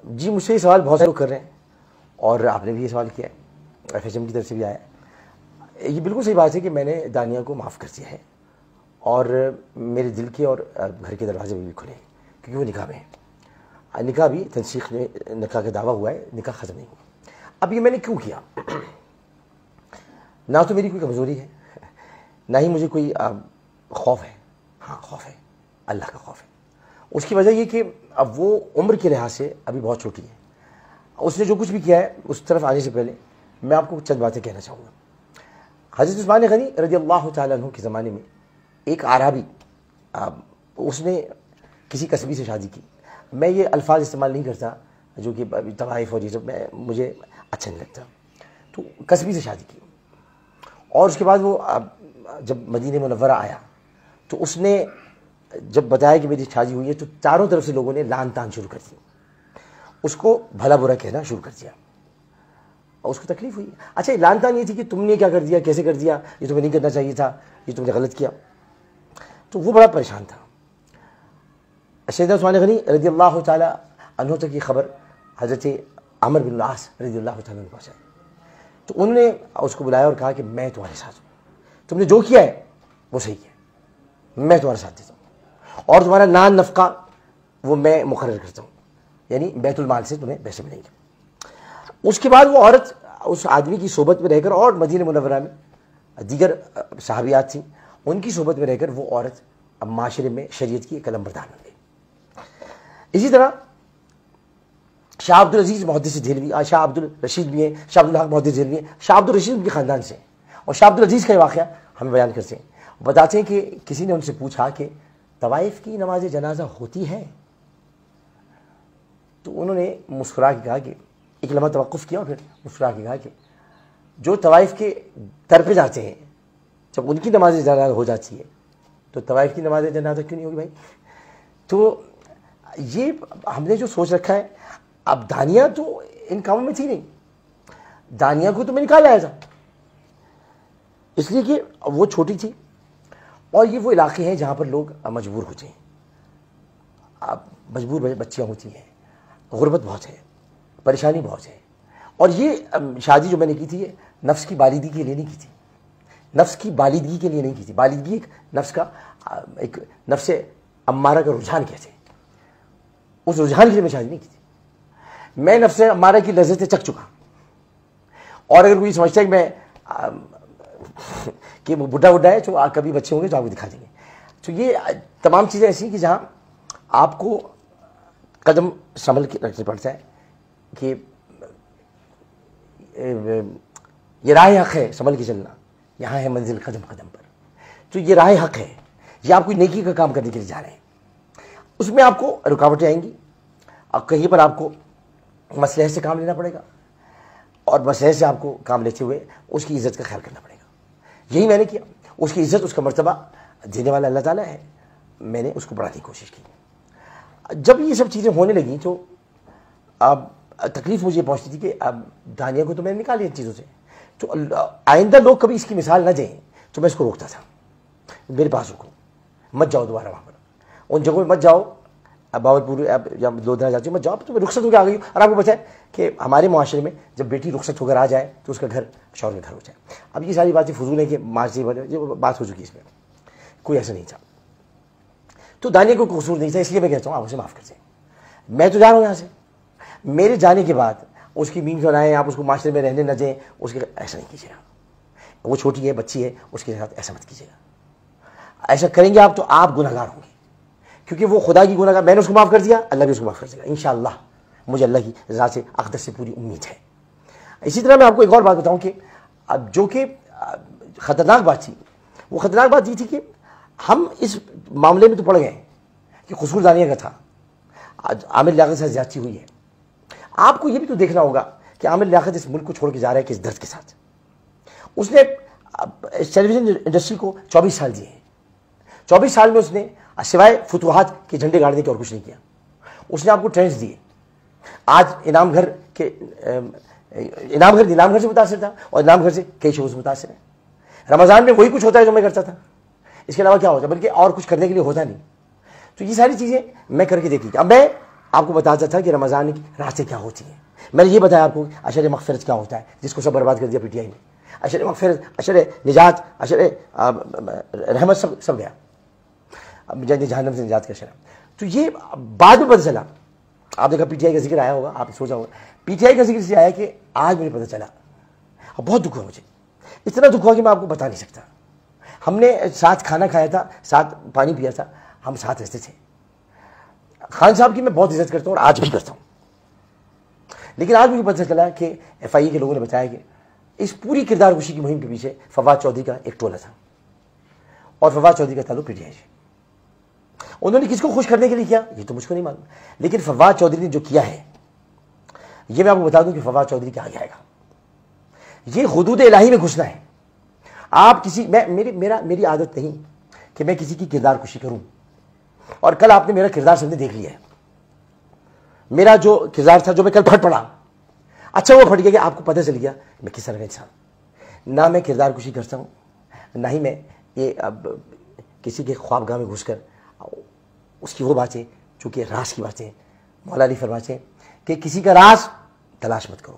جی مجھ سے یہ سوال بہت سے لوگ کر رہے ہیں اور آپ نے بھی یہ سوال کیا ہے، ایف ایچ ایم کی طرف سے بھی آیا ہے۔ یہ بالکل صحیح بات ہے کہ میں نے دانیہ کو معاف کر دیا ہے اور میرے دل کے اور گھر کے دروازے بھی کھلے ہیں کیونکہ وہ نکاح میں ہے۔ نکاح بھی تنسیخ میں نکاح کا دعویٰ ہوا ہے، نکاح ختم نہیں ہوا۔ اب یہ میں نے کیوں کیا؟ نہ تو میری کوئی کمزوری ہے، نہ ہی مجھے کوئی خوف ہے۔ ہاں خوف ہے، اللہ کا خوف ہے۔ اس کی وجہ یہ کہ اب وہ عمر کے لحاظ سے ابھی بہت چھوٹی ہے۔ اس نے جو کچھ بھی کیا ہے اس طرف آنے سے پہلے میں آپ کو چند باتیں کہنا چاہوں گا۔ حضرت عثمان غنی رضی اللہ تعالیٰ عنہ کے زمانے میں ایک اعرابی، اس نے کسی قصبی سے شادی کی۔ میں یہ الفاظ استعمال نہیں کرتا جو کہ طوائف اور یہ سب مجھے اچھا نہیں لگتا۔ تو قصبی سے شادی کی اور اس کے بعد وہ جب مدینہ منورہ آیا تو اس نے جب بتایا کہ میری شادی ہوئی ہے تو چاروں طرف سے لوگوں نے لعن طعن شروع کر دی، اس کو بھلا برا کہنا شروع کر دیا اور اس کو تکلیف ہوئی۔ اچھا لعن طعن یہ تھی کہ تم نے کیا کر دیا، کیسے کر دیا، یہ تمہیں نہیں کرنا چاہیے تھا، یہ تم نے غلط کیا۔ تو وہ بڑا پریشان تھا۔ سیدنا عثمان غنی رضی اللہ تعالیٰ عنہ تک یہ خبر حضرت عمر بن العاص رضی اللہ تعالیٰ عنہ پہنچائی تو انہوں نے اس کو بلایا اور کہا کہ میں تمہارے ساتھ ہوں، تم نے جو کیا ہے وہ صحیح کیا، میں تمہارے ساتھ دیتا ہوں اور تمہارا نان نفقہ وہ میں مقرر کرتا ہوں، یعنی بیت المال سے تمہیں پیسے ملیں گے۔ اس کے بعد وہ عورت اس آدمی کی صحبت میں رہ کر اور مدینہ منورہ میں دیگر صحابیات تھیں، ان کی صحبت میں رہ کر وہ عورت اب معاشرے میں شریعت کی ایک علم بردار بن گئی۔ اسی طرح شاہ عبد العزیز محدث دہلوی، شاہ عبد الرشید بھی ہیں، شاہ عبد الحق محدث دہلوی ہیں، شاہ عبد الرشید ان کے خاندان سے، اور شاہ عبد العزیز کا یہ واقعہ ہمیں بیان کرتے ہیں، بتاتے ہیں کہ کسی نے ان سے پوچھا کہ طوائف کی نماز جنازہ ہوتی ہے؟ تو انہوں نے مسکرا کے کہا کہ ایک لمحہ توقف کیا اور پھر مسکرا کے کہا کہ جو طوائف کے در پہ جاتے ہیں جب ان کی نماز جنازہ ہو جاتی ہے تو طوائف کی نماز جنازہ کیوں نہیں ہوگی بھائی؟ تو یہ ہم نے جو سوچ رکھا ہے، اب دانیہ تو ان کاموں میں تھی نہیں، دانیہ کو تو میں نکال لایا تھا اس لیے کہ وہ چھوٹی تھی اور یہ وہ علاقے ہیں جہاں پر لوگ مجبور ہوتے ہیں، اب مجبور بچیاں ہوتی ہیں، غربت بہت ہے، پریشانی بہت ہے، اور یہ شادی جو میں نے کی تھی یہ نفس کی بالیدگی کے لیے نہیں کی تھی، نفس کی بالیدگی کے لیے نہیں کی تھی۔ بالیدگی ایک نفس کا ایک نفس امارہ کا رجحان کہتے ہیں، اس رجحان کے لیے میں شادی نہیں کی تھی۔ میں نفس امارہ کی لذتیں چکھ چکا، اور اگر کوئی سمجھتا ہے کہ میں کہ وہ بڈھا ہے تو کبھی بچے ہوں گے تو آپ کو دکھا دیں گے۔ تو یہ تمام چیزیں ایسی ہیں کہ جہاں آپ کو قدم سنبھل کے رکھنا پڑتا ہے کہ یہ راہ حق ہے، سنبھل کے چلنا، یہاں ہے منزل قدم قدم پر۔ تو یہ راہ حق ہے، یہ آپ کوئی نیکی کا کام کرنے کے لیے جا رہے ہیں، اس میں آپ کو رکاوٹیں آئیں گی، اب کہیں پر آپ کو مصلحت سے کام لینا پڑے گا اور مصلحت سے آپ کو کام لیتے ہوئے اس کی عزت کا خیال کرنا پڑے گا۔ یہی میں نے کیا، اس کی عزت، اس کا مرتبہ دینے والا اللہ تعالیٰ ہے، میں نے اس کو بڑھانے کی کوشش کی۔ جب یہ سب چیزیں ہونے لگیں تو اب تکلیف مجھے پہنچتی تھی کہ اب دانیہ کو تو میں نے نکال لیا ان چیزوں سے، تو آئندہ لوگ کبھی اس کی مثال نہ دیں تو میں اس کو روکتا تھا، میرے پاس رکو، مت جاؤ دوبارہ وہاں پر، ان جگہوں میں مت جاؤ، اب باولپور یا لودھنا جاتی ہوں مت جاؤ، تو میں رخصت ہو کے آ گئی ہوں۔ اور آپ کو پتہ ہے کہ ہمارے معاشرے میں جب بیٹی رخصت ہو کر آ جائے تو اس کا گھر شوہر کا گھر ہو جائے۔ اب یہ ساری باتیں فضول ہیں کہ معاشرے بات ہو چکی ہے، اس میں کوئی ایسا نہیں تھا۔ تو دانیہ کو قصور نہیں تھا، اس لیے میں کہتا ہوں آپ اسے معاف کر دیں، میں تو جا رہا ہوں یہاں سے، میرے جانے کے بعد اس کی مین بنائیں، آپ اس کو معاشرے میں رہنے نہ دیں، اس کے ایسا نہیں کیجیے گا، وہ چھوٹی ہے، بچی ہے، اس کے ساتھ ایسا مت کیجیے گا۔ ایسا کریں گے آپ تو آپ گناہ گار ہوں گے، کیونکہ وہ خدا کی گناہ گار، میں نے اس کو معاف کر دیا، اللہ بھی اس کو معاف کر دے گا انشاءاللہ، مجھے اللہ کی رضا سے اقدس سے پوری امید ہے۔ اسی طرح میں آپ کو ایک اور بات بتاؤں کہ اب جو کہ خطرناک بات تھی، وہ خطرناک بات یہ تھی کہ ہم اس معاملے میں تو پڑ گئے کہ قصور دانیہ کا تھا، عامر لیاقت سے زیادتی ہوئی ہے۔ آپ کو یہ بھی تو دیکھنا ہوگا کہ عامر لیاقت اس ملک کو چھوڑ کے جا رہا ہے کس درد کے ساتھ۔ اس نے ٹیلی ویژن انڈسٹری کو 24 سال دیے ہیں، 24 سال میں اس نے سوائے فتوحات کے جھنڈے گاڑنے کے اور کچھ نہیں کیا۔ اس نے آپ کو ٹرینڈز دیے، آج انعام گھر نیلام گھر سے متاثر تھا اور انعام گھر سے کئی شعبوں سے متاثر ہے۔ رمضان میں وہی کچھ ہوتا ہے جو میں کرتا تھا، اس کے علاوہ کیا ہوتا ہے، بلکہ اور کچھ کرنے کے لیے ہوتا نہیں۔ تو یہ ساری چیزیں میں کر کے دیکھ لی۔ اب میں آپ کو بتاتا تھا کہ رمضان کی راتیں کیا ہوتی ہیں. میں نے یہ بتایا آپ کو عشر مغفرت کیا ہوتا ہے, جس کو سب برباد کر دیا پی ٹی آئی نے. عشر مغفرت, عشر نجات, عشر رحمت سب گیا. اب جہنم سے نجات کا عشر. تو یہ بعد میں پتہ چلا, آپ دیکھا پی ٹی آئی کا ذکر آیا ہوگا, آپ سوچا ہوگا پی ٹی آئی کا ذکر سے آیا کہ آج مجھے پتہ چلا. بہت دکھ ہوا مجھے, اتنا دکھ ہوا کہ میں آپ کو بتا نہیں سکتا. ہم نے ساتھ کھانا کھایا تھا, ساتھ پانی پیا تھا, ہم ساتھ رہتے تھے. خان صاحب کی میں بہت عزت کرتا ہوں اور آج بھی کرتا ہوں, لیکن آج مجھے پتہ چلا کہ ایف آئی اے کے لوگوں نے بتایا کہ اس پوری کردار کشی کی مہم کے پیچھے فواد چودھری کا ایک ٹولہ تھا, اور فواد چودھری کا تعلق پی ٹی آئی سے. انہوں نے کس کو خوش کرنے کے لیے کیا یہ تو مجھ کو نہیں معلوم, لیکن فواد چودھری نے جو کیا ہے یہ میں آپ کو بتا دوں کہ فواد چودھری کیا آگے آئے گا. یہ حدود الہی میں گھسنا ہے. آپ کسی میری عادت نہیں کہ میں کسی کی کردار کشی کروں, اور کل آپ نے میرا کردار سب نے دیکھ لیا ہے. میرا جو کردار تھا جو میں کل پھٹ پڑا, اچھا وہ پھٹ گیا کہ آپ کو پتہ چل گیا میں کس طرح کا انسان. نہ میں کردار کشی کرتا ہوں, نہ ہی میں یہ کسی کے خوابگاہ میں گھس کر اس کی وہ باتیں جو کہ راز کی باتیں. مولا علی فرماتے ہیں کہ کسی کا راز تلاش مت کرو,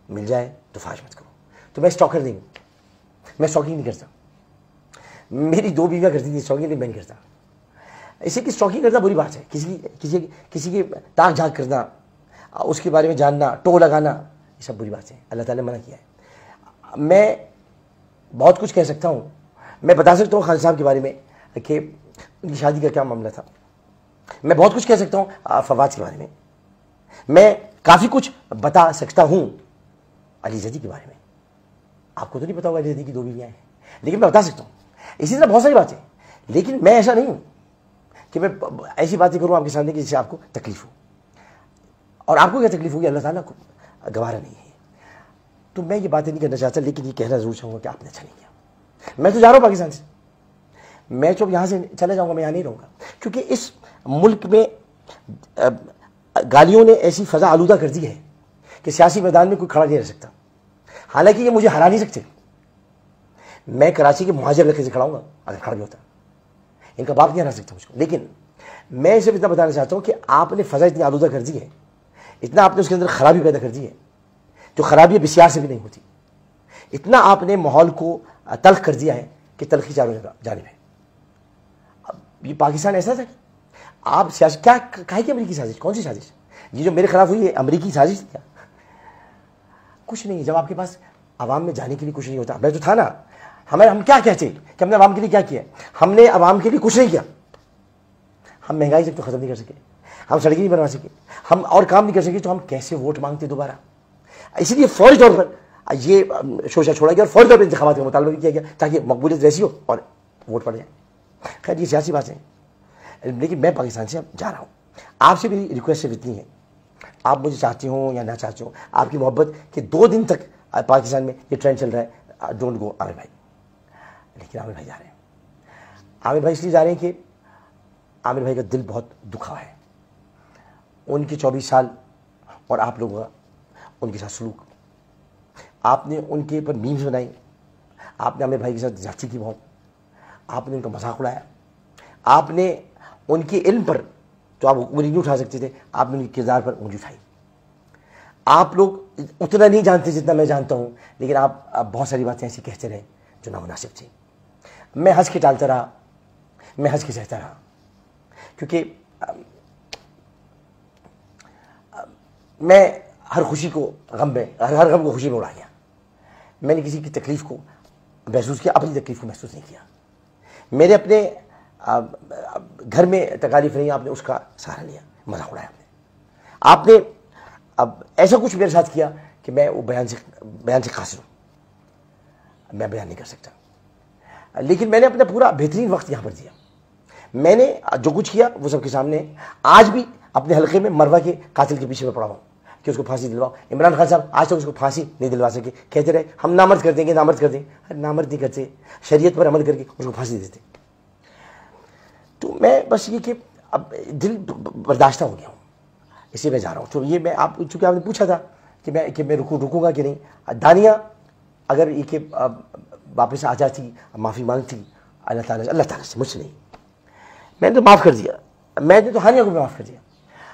مل جائے تو فاش مت کرو. تو میں اسٹاکر نہیں ہوں, میں اسٹاکنگ نہیں کرتا. میری 2 بیویاں کرتی تھی اسٹاکنگ, نہیں میں نہیں کرتا. اسے کہ اسٹاکنگ کرنا بری بات ہے. کسی کی تاک جھانک کرنا, اس کے بارے میں جاننا, ٹو لگانا, یہ سب بری بات ہے. اللہ تعالیٰ نے منع کیا ہے. میں بہت کچھ کہہ سکتا ہوں. میں بتا سکتا ہوں خان صاحب کے بارے میں کہ ان کی شادی کا کیا معاملہ تھا. میں بہت کچھ کہہ سکتا ہوں فواد کے بارے میں. میں کافی کچھ بتا سکتا ہوں علی زیدی کے بارے میں. آپ کو تو نہیں پتا ہوگا علی زیدی کی 2 بیویاں ہیں, لیکن میں بتا سکتا ہوں. اسی طرح بہت ساری باتیں, لیکن میں ایسا نہیں ہوں کہ میں ایسی باتیں کروں آپ کے سامنے کہ جس سے آپ کو تکلیف ہو. اور آپ کو کیا تکلیف ہوگی اللہ تعالیٰ کو گوارا نہیں ہے. تو میں یہ باتیں نہیں کرنا چاہتا, لیکن یہ کہنا ضرور چاہوں گا کہ آپ نے اچھا نہیں کیا. میں تو جا رہا ہوں پاکستان سے, میں جب یہاں سے چلے جاؤں گا میں یہاں نہیں رہوں گا, کیونکہ اس ملک میں گالیوں نے ایسی فضا آلودہ کر دی ہے کہ سیاسی میدان میں کوئی کھڑا نہیں رہ سکتا. حالانکہ یہ مجھے ہرا نہیں سکتے. میں کراچی کے مہاجر علاقے سے کھڑا ہوں گا اگر کھڑا بھی ہوتا, ان کا باپ نہیں ہرا سکتا مجھ کو. لیکن میں اسے اتنا بتانا چاہتا ہوں کہ آپ نے فضا اتنی آلودہ کر دی ہے, اتنا آپ نے اس کے اندر خرابی پیدا کر دی ہے جو خرابی بسیار سے بھی نہیں ہوتی. اتنا آپ نے ماحول کو تلخ کر دیا ہے کہ تلخی چاروں جانب ہے. اب یہ پاکستان ایسا تھا کہ آپ سیاسی کیا کہے کہ امریکی سازش, کون سی سازش؟ یہ جو میرے خلاف ہوئی ہے امریکی سازش تھی کیا؟ کچھ نہیں. جب آپ کے پاس عوام میں جانے کے لیے کچھ نہیں ہوتا, میں تو تھا نا. ہم کیا کہتے ہیں کہ ہم نے عوام کے لیے کیا کیا؟ ہم نے عوام کے لیے کچھ نہیں کیا. ہم مہنگائی سے تو ختم نہیں کر سکے, ہم سڑکیں نہیں بنوا سکے, ہم اور کام نہیں کر سکے, تو ہم کیسے ووٹ مانگتے دوبارہ؟ اسی لیے فوری طور پر یہ شوشہ چھوڑا گیا اور فوری طور پر انتخابات کا مطالبہ بھی کیا گیا تاکہ مقبولیت ویسی ہو اور ووٹ پڑ جائے. خیر یہ سیاسی باتیں ہیں, لیکن میں پاکستان سے اب جا رہا ہوں. آپ سے میری ریکویسٹ صرف اتنی ہے, آپ مجھے چاہتے ہوں یا نہ چاہتے ہوں, آپ کی محبت کہ 2 دن تک پاکستان میں یہ ٹرینڈ چل رہا ہے, ڈونٹ گو عامر بھائی. لیکن عامر بھائی جا رہے ہیں. عامر بھائی اس لیے جا رہے ہیں کہ عامر بھائی کا دل بہت دکھا ہے. ان کے 24 سال اور آپ لوگوں کا ان کے ساتھ سلوک, آپ نے ان کے اوپر میمز بنائی, آپ نے عامر بھائی کے ساتھ زیادتی کی بہت, آپ نے ان کا مذاق اڑایا, آپ نے ان کے علم پر تو آپ انگلی نہیں اٹھا سکتے تھے, آپ نے ان کے کردار پر انگلی اٹھائی. آپ لوگ اتنا نہیں جانتے جتنا میں جانتا ہوں, لیکن آپ بہت ساری باتیں ایسی کہتے رہے جو نامناسب تھی. میں ہنس کے ٹالتا رہا, میں ہنس کے سہتا رہا, کیونکہ میں ہر خوشی کو غم میں, ہر غم کو خوشی میں اڑا گیا. میں نے کسی کی تکلیف کو محسوس کیا, اپنی تکلیف کو محسوس نہیں کیا. میرے اپنے گھر میں تکالیف نہیں, آپ نے اس کا سہارا لیا, مذاق اڑایا آپ نے. اب ایسا کچھ میرے ساتھ کیا کہ میں وہ بیان سے قاصر ہوں, میں بیان نہیں کر سکتا. لیکن میں نے اپنا پورا بہترین وقت یہاں پر دیا. میں نے جو کچھ کیا وہ سب کے سامنے. آج بھی اپنے حلقے میں مروا کے قاتل کے پیچھے میں پڑا ہوں کہ اس کو پھانسی دلواؤ. عمران خان صاحب آج تک اس کو پھانسی نہیں دلوا سکے, کہتے رہے ہم نامرد کر دیں گے, نامرد کر دیں گے. نامرد نہیں کرتے, شریعت پر عمل کر کے اس کو پھانسی دیتے. تو میں بس یہ کہ اب دل برداشتہ ہو گیا ہوں, اسی میں جا رہا ہوں. تو یہ میں آپ, چونکہ آپ نے پوچھا تھا کہ میں رکوں گا کہ نہیں, دانیہ اگر یہ کہ واپس آ جاتی, معافی مانگتی اللہ تعالیٰ سے, مجھ سے نہیں, میں نے تو معاف کر دیا. میں نے تو ہانیہ کو بھی معاف کر دیا.